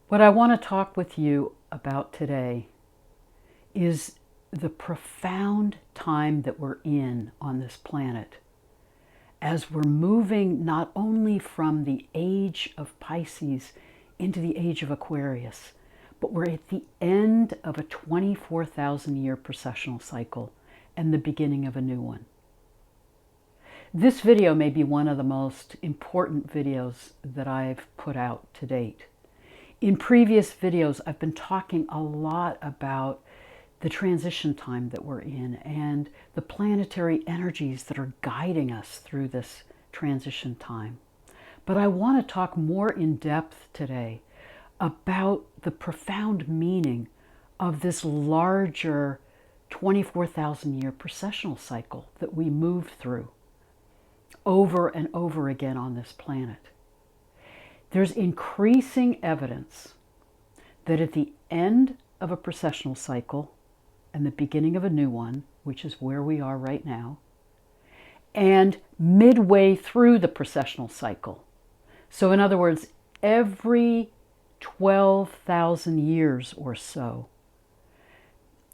What I want to talk with you about today is the profound time that we're in on this planet as we're moving not only from the age of Pisces into the age of Aquarius, but we're at the end of a 24,000 year processional cycle and the beginning of a new one. This video may be one of the most important videos that I've put out to date. In previous videos, I've been talking a lot about the transition time that we're in and the planetary energies that are guiding us through this transition time. But I want to talk more in depth today about the profound meaning of this larger 24,000 year processional cycle that we move through over and over again on this planet. There's increasing evidence that at the end of a processional cycle and the beginning of a new one, which is where we are right now, and midway through the processional cycle. So in other words, every 12,000 years or so,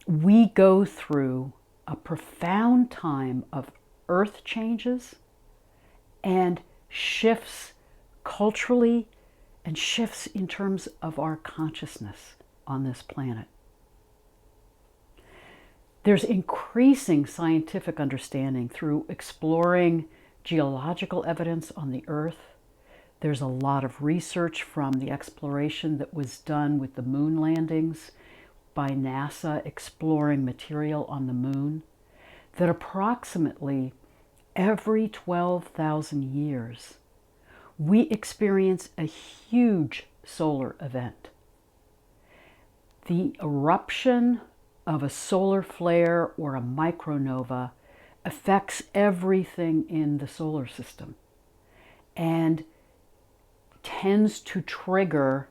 we go through a profound time of earth changes and shifts culturally and shifts in terms of our consciousness on this planet. There's increasing scientific understanding through exploring geological evidence on the Earth. There's a lot of research from the exploration that was done with the moon landings by NASA exploring material on the moon, that approximately every 12,000 years, we experience a huge solar event. The eruption of a solar flare or a micronova affects everything in the solar system and tends to trigger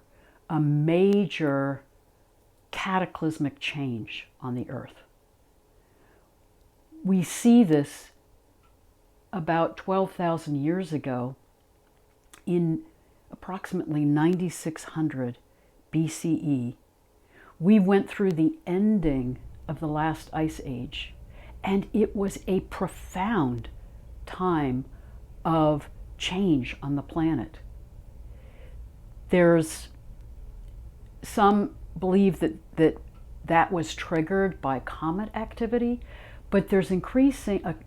a major cataclysmic change on the Earth. We see this about 12,000 years ago in approximately 9600 BCE. We went through the ending of the last ice age, and it was a profound time of change on the planet. There's some believe that was triggered by comet activity, but there's an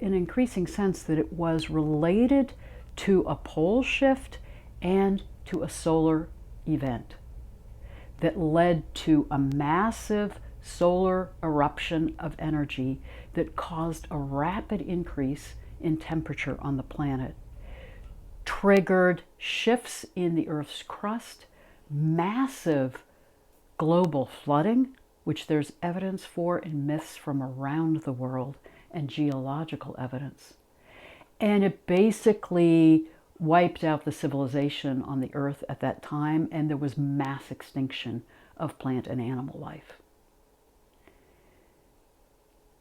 increasing sense that it was related to a pole shift and to a solar event that led to a massive solar eruption of energy that caused a rapid increase in temperature on the planet, triggered shifts in the Earth's crust, massive global flooding, which there's evidence for in myths from around the world and geological evidence. And it basically wiped out the civilization on the Earth at that time, and there was mass extinction of plant and animal life.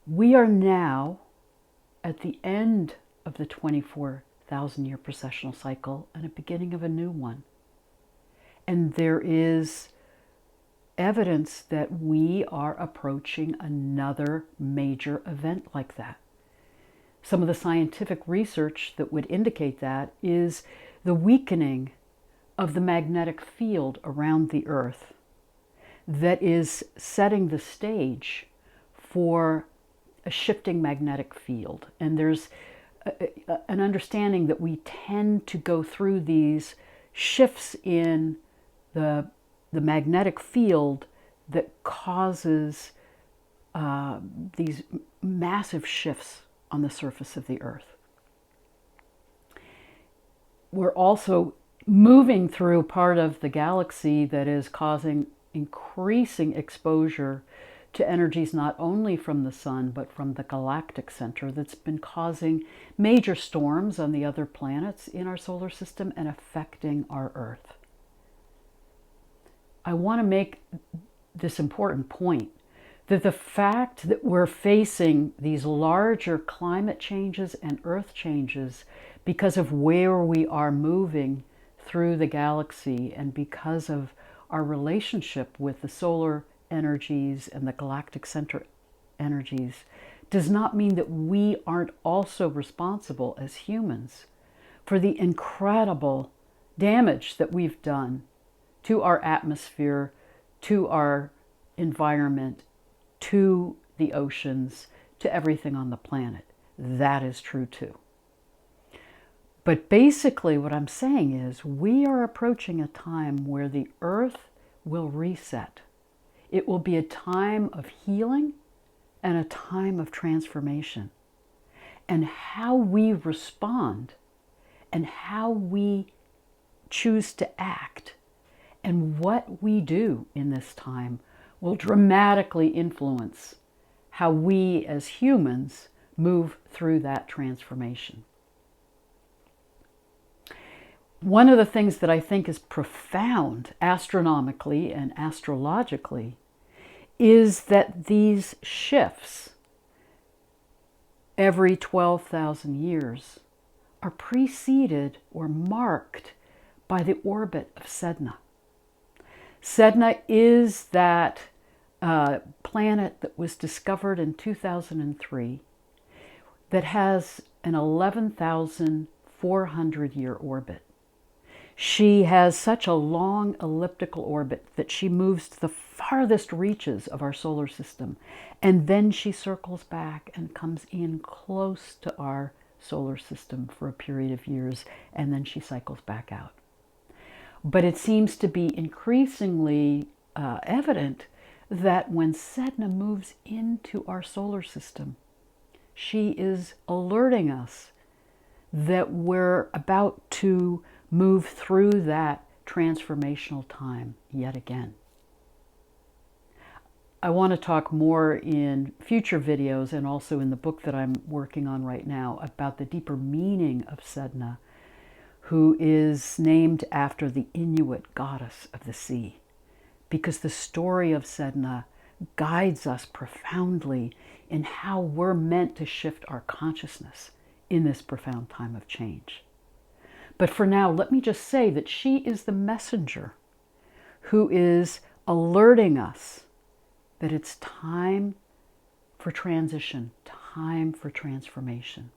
We are now at the end of the 24,000 year processional cycle and a beginning of a new one. And there is evidence that we are approaching another major event like that. Some of the scientific research that would indicate that is the weakening of the magnetic field around the Earth that is setting the stage for a shifting magnetic field. And there's an understanding that we tend to go through these shifts in the magnetic field that causes these massive shifts on the surface of the Earth. We're also moving through part of the galaxy that is causing increasing exposure to energies not only from the sun but from the galactic center that's been causing major storms on the other planets in our solar system and affecting our Earth. I want to make this important point that the fact that we're facing these larger climate changes and earth changes because of where we are moving through the galaxy and because of our relationship with the solar energies and the galactic center energies does not mean that we aren't also responsible as humans for the incredible damage that we've done to our atmosphere, to our environment, to the oceans, to everything on the planet. That is true too. But basically what I'm saying is we are approaching a time where the earth will reset. It will be a time of healing and a time of transformation. And how we respond and how we choose to act and what we do in this time will dramatically influence how we as humans move through that transformation. One of the things that I think is profound astronomically and astrologically is that these shifts every 12,000 years are preceded or marked by the orbit of Sedna. Sedna is that planet that was discovered in 2003 that has an 11,400 year orbit. She has such a long elliptical orbit that she moves to the farthest reaches of our solar system, and then she circles back and comes in close to our solar system for a period of years, and then she cycles back out. But it seems to be increasingly evident that when Sedna moves into our solar system, she is alerting us that we're about to move through that transformational time yet again. I want to talk more in future videos and also in the book that I'm working on right now about the deeper meaning of Sedna, who is named after the Inuit goddess of the sea, because the story of Sedna guides us profoundly in how we're meant to shift our consciousness in this profound time of change. But for now, let me just say that she is the messenger who is alerting us that it's time for transition, time for transformation.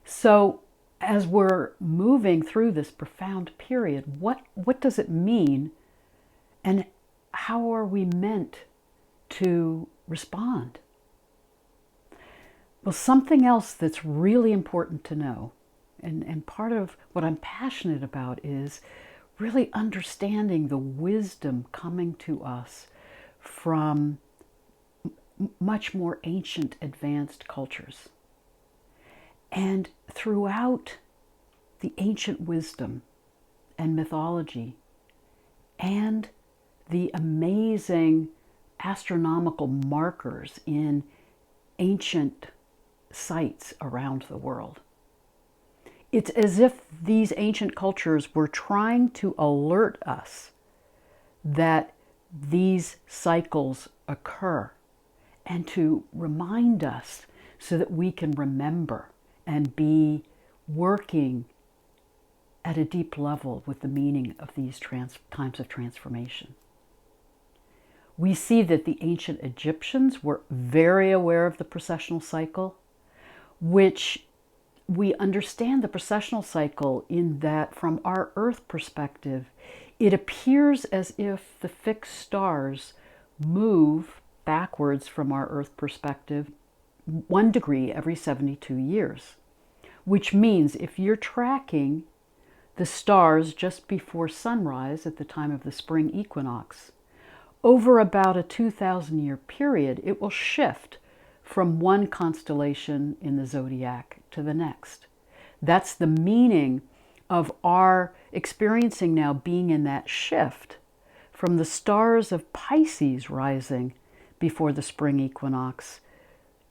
So as we're moving through this profound period, what does it mean, and how are we meant to respond? Well, something else that's really important to know, and part of what I'm passionate about, is really understanding the wisdom coming to us from much more ancient, advanced cultures. And throughout the ancient wisdom and mythology and the amazing astronomical markers in ancient sites around the world, it's as if these ancient cultures were trying to alert us that these cycles occur and to remind us so that we can remember and be working at a deep level with the meaning of these times of transformation. We see that the ancient Egyptians were very aware of the processional cycle, which we understand the processional cycle in that from our Earth perspective, it appears as if the fixed stars move backwards from our Earth perspective 1 degree every 72 years, which means if you're tracking the stars just before sunrise at the time of the spring equinox, over about a 2,000-year period, it will shift from one constellation in the zodiac to the next. That's the meaning of our experiencing now being in that shift from the stars of Pisces rising before the spring equinox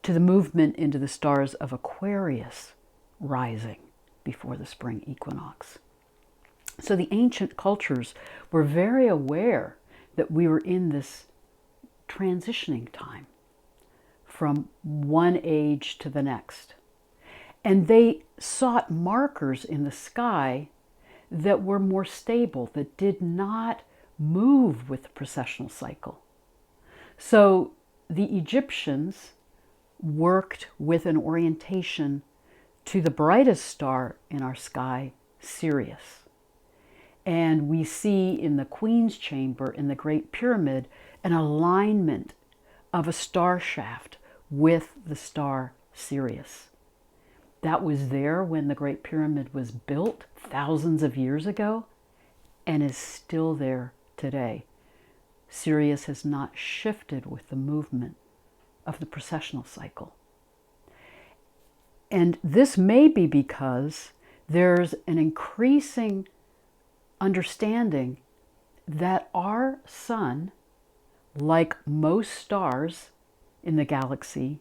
to the movement into the stars of Aquarius rising before the spring equinox. So the ancient cultures were very aware that we were in this transitioning time from one age to the next. And they sought markers in the sky that were more stable, that did not move with the precessional cycle. So the Egyptians worked with an orientation to the brightest star in our sky, Sirius. And we see in the Queen's Chamber in the Great Pyramid an alignment of a star shaft with the star Sirius. That was there when the Great Pyramid was built thousands of years ago and is still there today. Sirius has not shifted with the movement of the precessional cycle. And this may be because there's an increasing understanding that our sun, like most stars in the galaxy,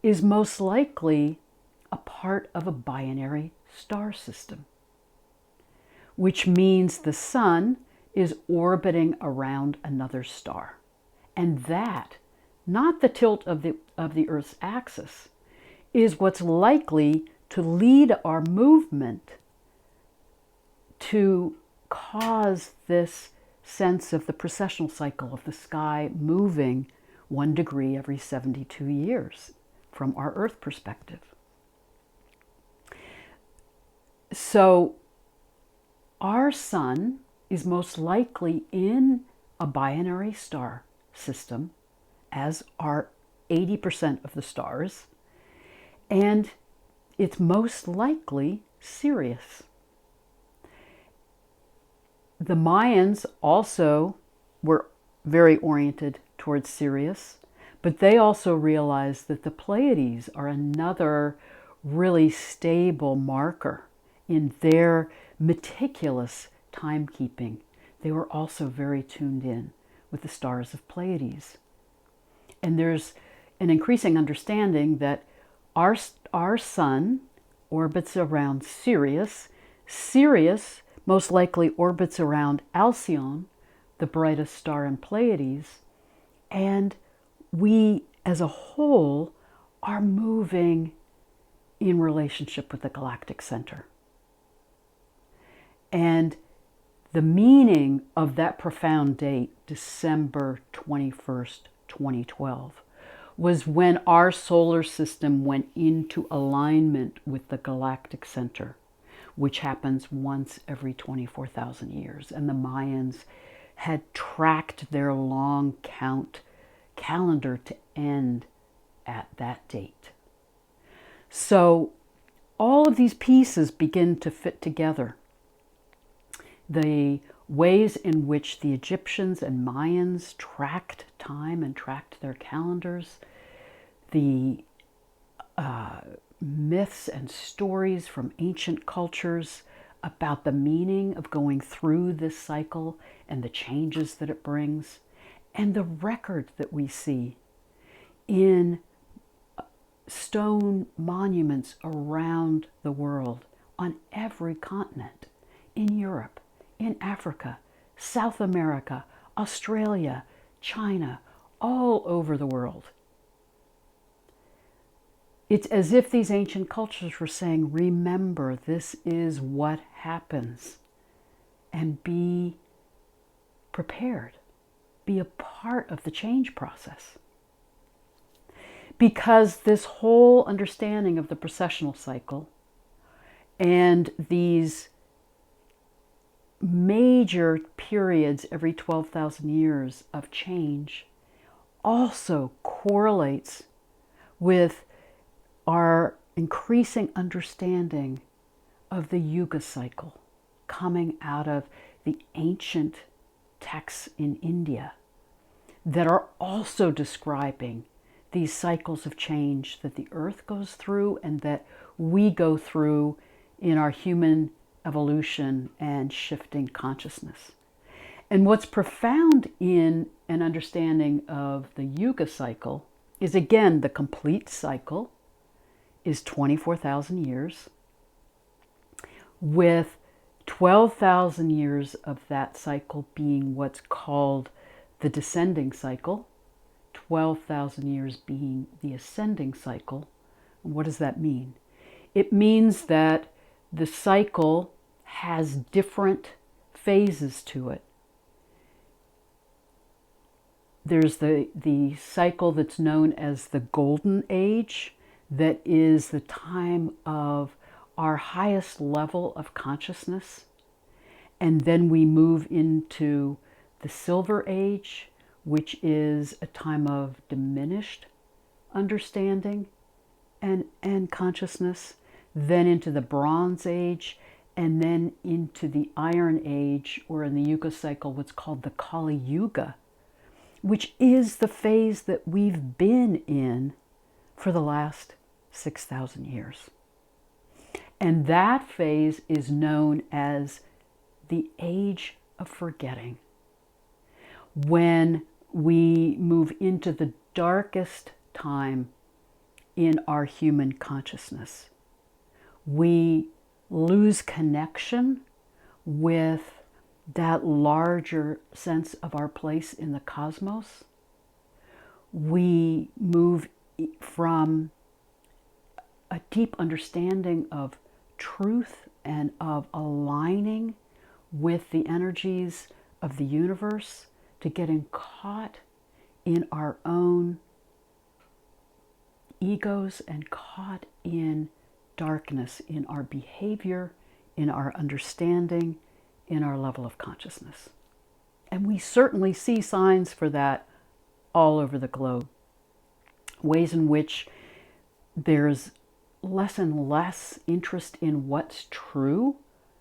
is most likely a part of a binary star system, which means the sun is orbiting around another star. And that, not the tilt of the Earth's axis, is what's likely to lead our movement to cause this sense of the precessional cycle of the sky moving 1 degree every 72 years from our Earth perspective. So our sun is most likely in a binary star system, as are 80% of the stars, and it's most likely Sirius. The Mayans also were very oriented towards Sirius, but they also realized that the Pleiades are another really stable marker in their meticulous timekeeping. They were also very tuned in with the stars of Pleiades. And there's an increasing understanding that our sun orbits around Sirius. Sirius most likely orbits around Alcyone, the brightest star in Pleiades. And we, as a whole, are moving in relationship with the galactic center. And the meaning of that profound date, December 21st, 2012, was when our solar system went into alignment with the galactic center, which happens once every 24,000 years. And the Mayans had tracked their long count calendar to end at that date. So all of these pieces begin to fit together. The ways in which the Egyptians and Mayans tracked time and tracked their calendars, the myths and stories from ancient cultures about the meaning of going through this cycle and the changes that it brings, and the record that we see in stone monuments around the world, on every continent, in Europe, in Africa, South America, Australia, China, all over the world. It's as if these ancient cultures were saying, remember, this is what happens, and be prepared. Be a part of the change process. Because this whole understanding of the processional cycle and these major periods every 12,000 years of change also correlates with our increasing understanding of the Yuga Cycle coming out of the ancient texts in India that are also describing these cycles of change that the Earth goes through and that we go through in our human evolution and shifting consciousness. And what's profound in an understanding of the Yuga Cycle is, again, the complete cycle is 24,000 years, with 12,000 years of that cycle being what's called the descending cycle, 12,000 years being the ascending cycle. And what does that mean? It means that the cycle has different phases to it. There's the cycle that's known as the Golden Age, that is the time of our highest level of consciousness. And then we move into the Silver Age, which is a time of diminished understanding and consciousness, then into the Bronze Age, and then into the Iron Age, or in the Yuga Cycle, what's called the Kali Yuga, which is the phase that we've been in for the last 6,000 years. And that phase is known as the Age of Forgetting. When we move into the darkest time in our human consciousness, we lose connection with that larger sense of our place in the cosmos. We move from a deep understanding of truth and of aligning with the energies of the universe to getting caught in our own egos and caught in darkness in our behavior, in our understanding, in our level of consciousness. And we certainly see signs for that all over the globe. Ways in which there's less and less interest in what's true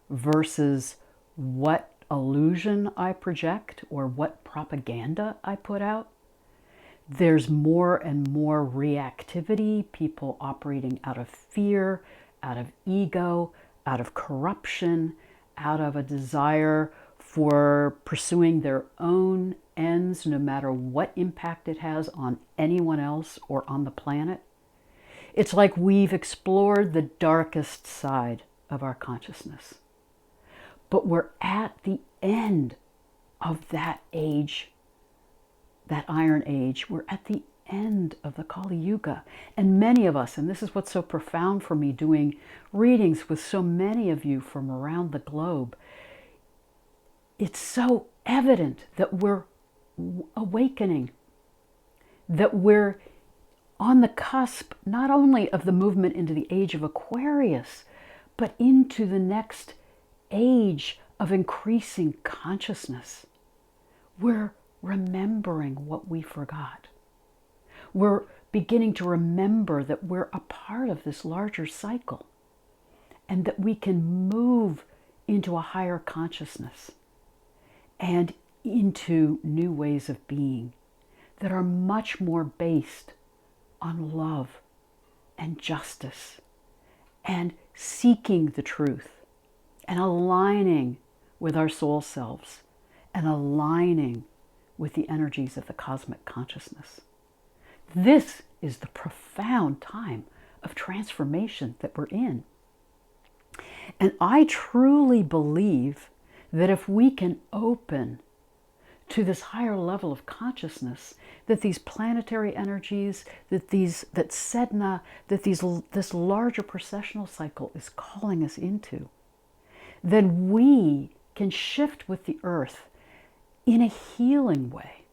versus what illusion I project or what propaganda I put out. There's more and more reactivity, people operating out of fear, out of ego, out of corruption, out of a desire for pursuing their own ends, no matter what impact it has on anyone else or on the planet. It's like we've explored the darkest side of our consciousness. But we're at the end of that age, that Iron Age. We're at the end of the Kali Yuga. And many of us, and this is what's so profound for me doing readings with so many of you from around the globe, it's so evident that we're awakening, that we're on the cusp not only of the movement into the Age of Aquarius, but into the next age of increasing consciousness. We're remembering what we forgot. We're beginning to remember that we're a part of this larger cycle and that we can move into a higher consciousness and into new ways of being that are much more based on love and justice and seeking the truth and aligning with our soul selves and aligning with the energies of the cosmic consciousness. This is the profound time of transformation that we're in. And I truly believe that if we can open to this higher level of consciousness, that these planetary energies, that Sedna, that this larger processional cycle is calling us into, then we can shift with the earth in a healing way.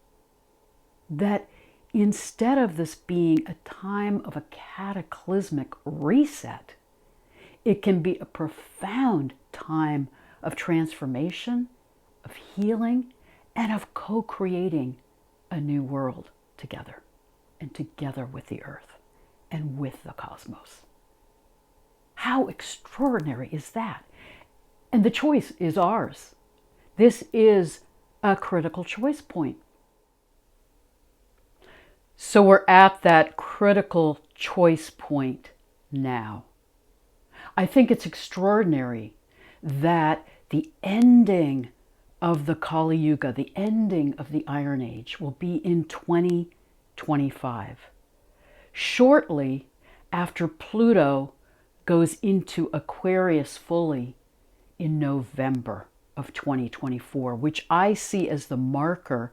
That instead of this being a time of a cataclysmic reset, it can be a profound time of transformation, of healing, and of co-creating a new world together, and together with the earth and with the cosmos. How extraordinary is that? And the choice is ours. This is a critical choice point. So we're at that critical choice point now. I think it's extraordinary that the ending of the Kali Yuga, the ending of the Iron Age, will be in 2025. Shortly after Pluto goes into Aquarius fully in November of 2024, which I see as the marker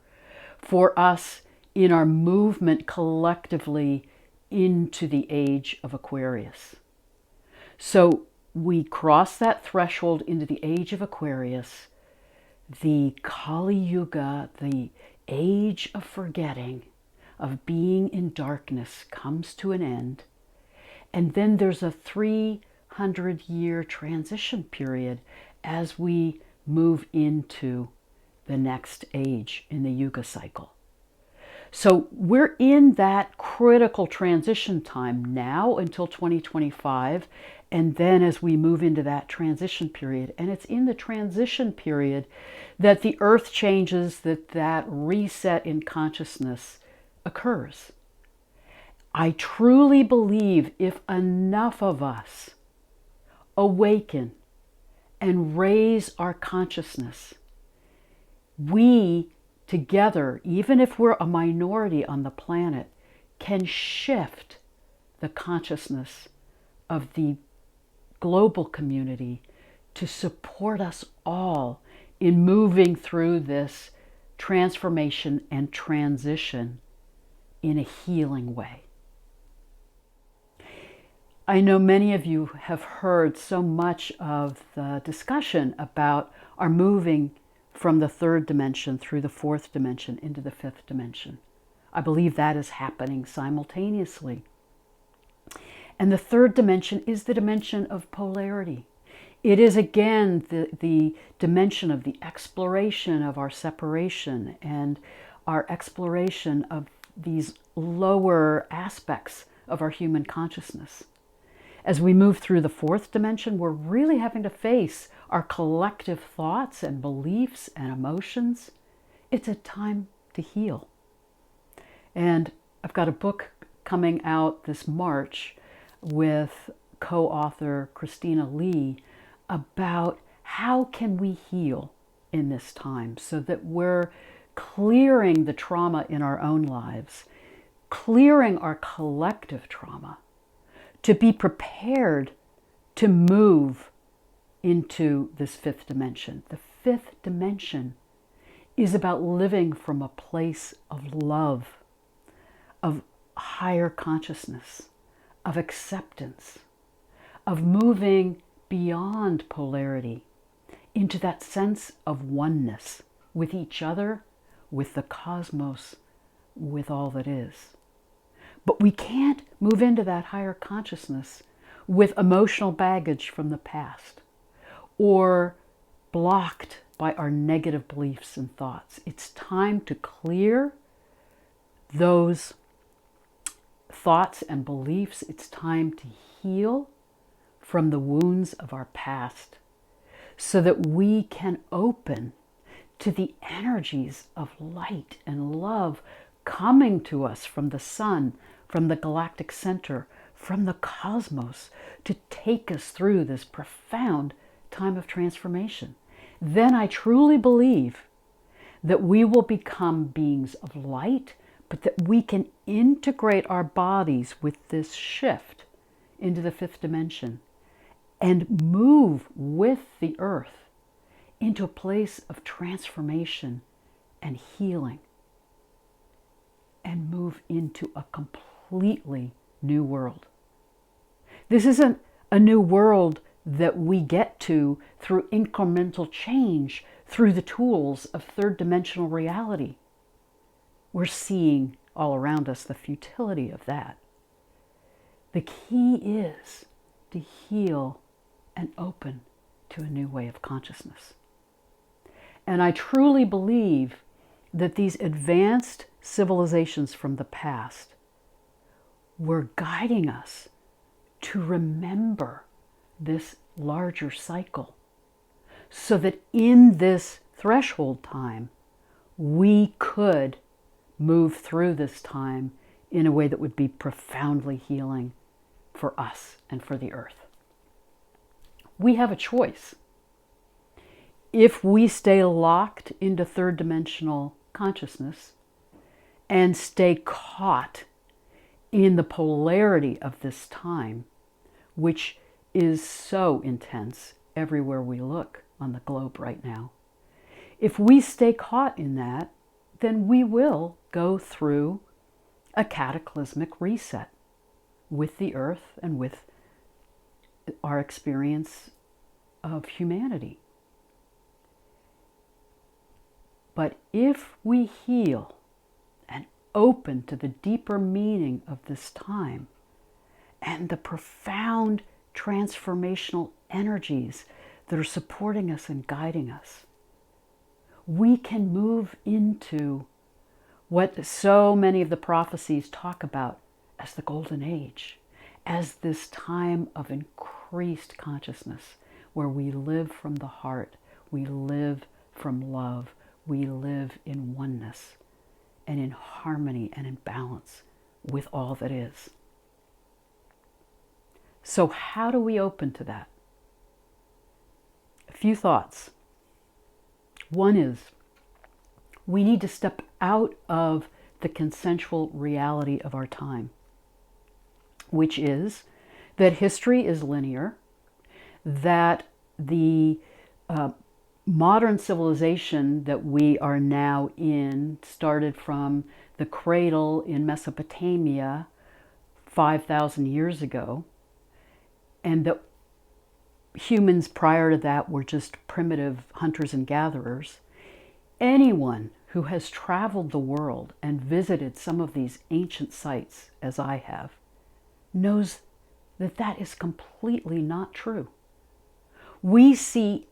for us in our movement collectively into the Age of Aquarius. So we cross that threshold into the Age of Aquarius, the Kali Yuga, the age of forgetting, of being in darkness, comes to an end. And then there's a 300-year transition period as we move into the next age in the Yuga cycle. So we're in that critical transition time now until 2025, and then as we move into that transition period. And it's in the transition period that the earth changes, that reset in consciousness occurs. I truly believe if enough of us awaken and raise our consciousness, we together, even if we're a minority on the planet, can shift the consciousness of the global community to support us all in moving through this transformation and transition in a healing way. I know many of you have heard so much of the discussion about our moving from the third dimension through the fourth dimension into the fifth dimension. I believe that is happening simultaneously. And the third dimension is the dimension of polarity. It is again the dimension of the exploration of our separation and our exploration of these lower aspects of our human consciousness. As we move through the fourth dimension, we're really having to face our collective thoughts and beliefs and emotions. It's a time to heal. And I've got a book coming out this March with co-author Christina Lee about how can we heal in this time so that we're clearing the trauma in our own lives, clearing our collective trauma, to be prepared to move into this fifth dimension. The fifth dimension is about living from a place of love, of higher consciousness, of acceptance, of moving beyond polarity into that sense of oneness with each other, with the cosmos, with all that is. But we can't move into that higher consciousness with emotional baggage from the past or blocked by our negative beliefs and thoughts. It's time to clear those thoughts and beliefs. It's time to heal from the wounds of our past so that we can open to the energies of light and love coming to us from the sun, from the galactic center, from the cosmos, to take us through this profound time of transformation. Then I truly believe that we will become beings of light, but that we can integrate our bodies with this shift into the fifth dimension and move with the earth into a place of transformation and healing, and move into a completely new world. This isn't a new world that we get to through incremental change, through the tools of third dimensional reality. We're seeing all around us the futility of that. The key is to heal and open to a new way of consciousness. And I truly believe that these advanced civilizations from the past were guiding us to remember this larger cycle so that in this threshold time, we could move through this time in a way that would be profoundly healing for us and for the earth. We have a choice. If we stay locked into third dimensional consciousness and stay caught in the polarity of this time, which is so intense everywhere we look on the globe right now, if we stay caught in that, then we will go through a cataclysmic reset with the earth and with our experience of humanity. But if we heal and open to the deeper meaning of this time and the profound transformational energies that are supporting us and guiding us, we can move into what so many of the prophecies talk about as the Golden Age, as this time of increased consciousness where we live from the heart, we live from love, we live in oneness and in harmony and in balance with all that is. So how do we open to that? A few thoughts. One is we need to step out of the consensual reality of our time, which is that history is linear, that the modern civilization that we are now in started from the cradle in Mesopotamia 5,000 years ago, and that humans prior to that were just primitive hunters and gatherers. Anyone who has traveled the world and visited some of these ancient sites, as I have, knows that that is completely not true. We see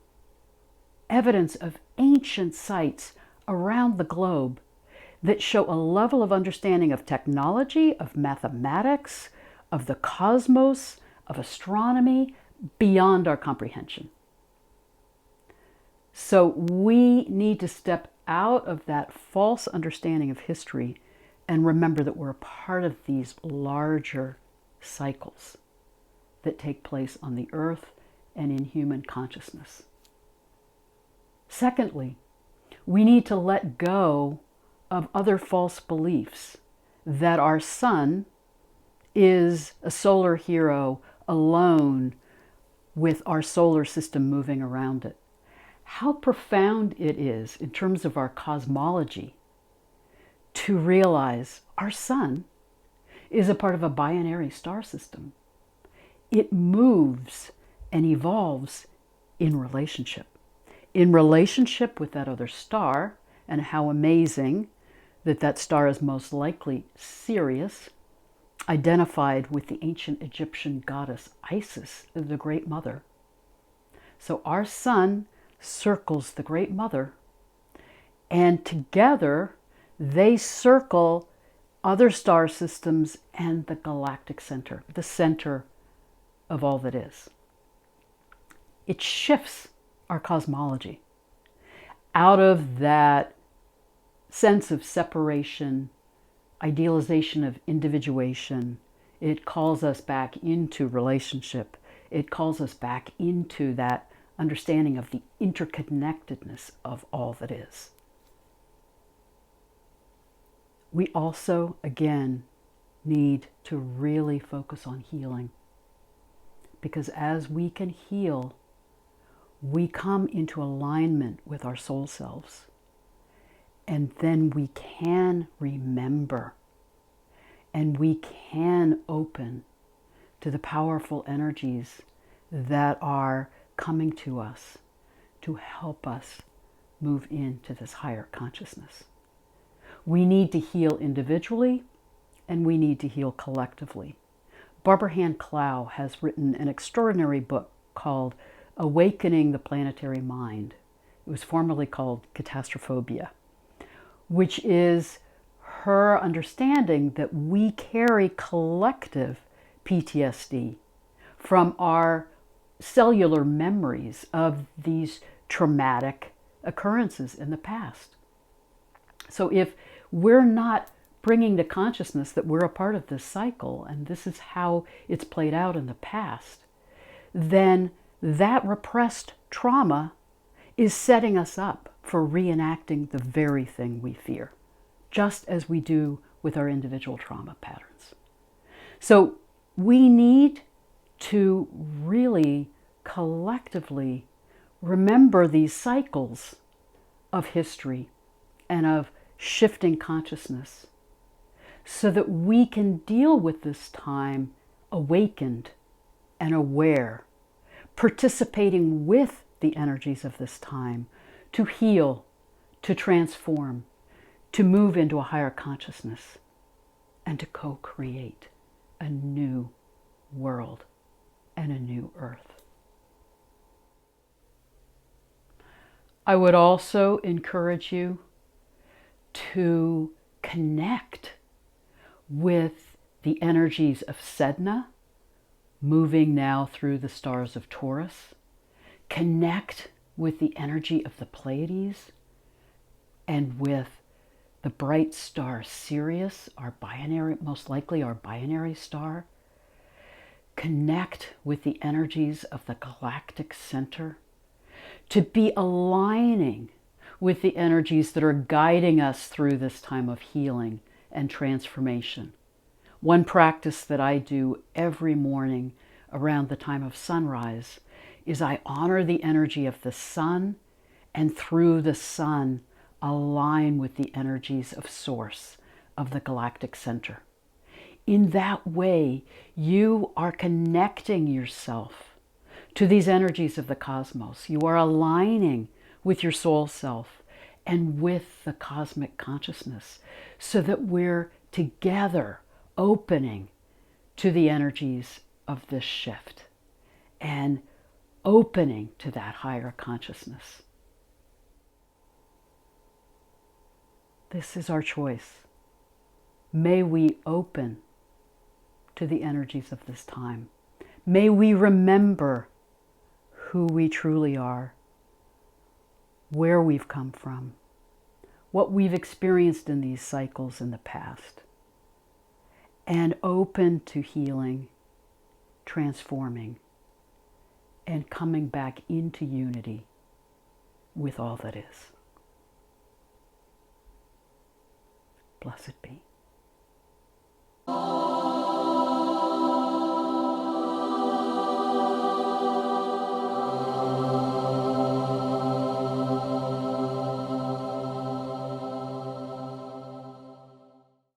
evidence of ancient sites around the globe that show a level of understanding of technology, of mathematics, of the cosmos, of astronomy, beyond our comprehension. So we need to step out of that false understanding of history and remember that we're a part of these larger cycles that take place on the earth and in human consciousness. Secondly, we need to let go of other false beliefs that our sun is a solar hero alone with our solar system moving around it. How profound it is in terms of our cosmology to realize our sun is a part of a binary star system. It moves and evolves in relationship with that other star, and how amazing that that star is most likely Sirius, identified with the ancient Egyptian goddess Isis, the Great Mother. So our sun circles the Great Mother, and together they circle other star systems and the galactic center, the center of all that is. It shifts our cosmology out of that sense of separation, idealization of individuation. It calls us back into relationship. It calls us back into that understanding of the interconnectedness of all that is. We also, again, need to really focus on healing, because as we can heal, we come into alignment with our soul selves. And then we can remember, and we can open to the powerful energies that are coming to us to help us move into this higher consciousness. We need to heal individually, and we need to heal collectively. Barbara Hand Clow has written an extraordinary book called Awakening the Planetary Mind. It was formerly called Catastrophobia, which is her understanding that we carry collective PTSD from our cellular memories of these traumatic occurrences in the past. So if we're not bringing to consciousness that we're a part of this cycle, and this is how it's played out in the past, then that repressed trauma is setting us up for reenacting the very thing we fear, just as we do with our individual trauma patterns. So we need to really collectively remember these cycles of history and of shifting consciousness so that we can deal with this time awakened and aware, participating with the energies of this time to heal, to transform, to move into a higher consciousness, and to co-create a new world and a new earth. I would also encourage you to connect with the energies of Sedna, moving now through the stars of Taurus. Connect with the energy of the Pleiades and with the bright star Sirius, our binary, most likely our binary star. Connect with the energies of the galactic center to be aligning with the energies that are guiding us through this time of healing and transformation. One practice that I do every morning around the time of sunrise is I honor the energy of the sun, and through the sun align with the energies of Source, of the galactic center. In that way, you are connecting yourself to these energies of the cosmos. You are aligning with your soul self and with the cosmic consciousness so that we're together opening to the energies of this shift and opening to that higher consciousness. This is our choice. May we open to the energies of this time. May we remember who we truly are, where we've come from, what we've experienced in these cycles in the past, and open to healing, transforming, and coming back into unity with all that is. Blessed be.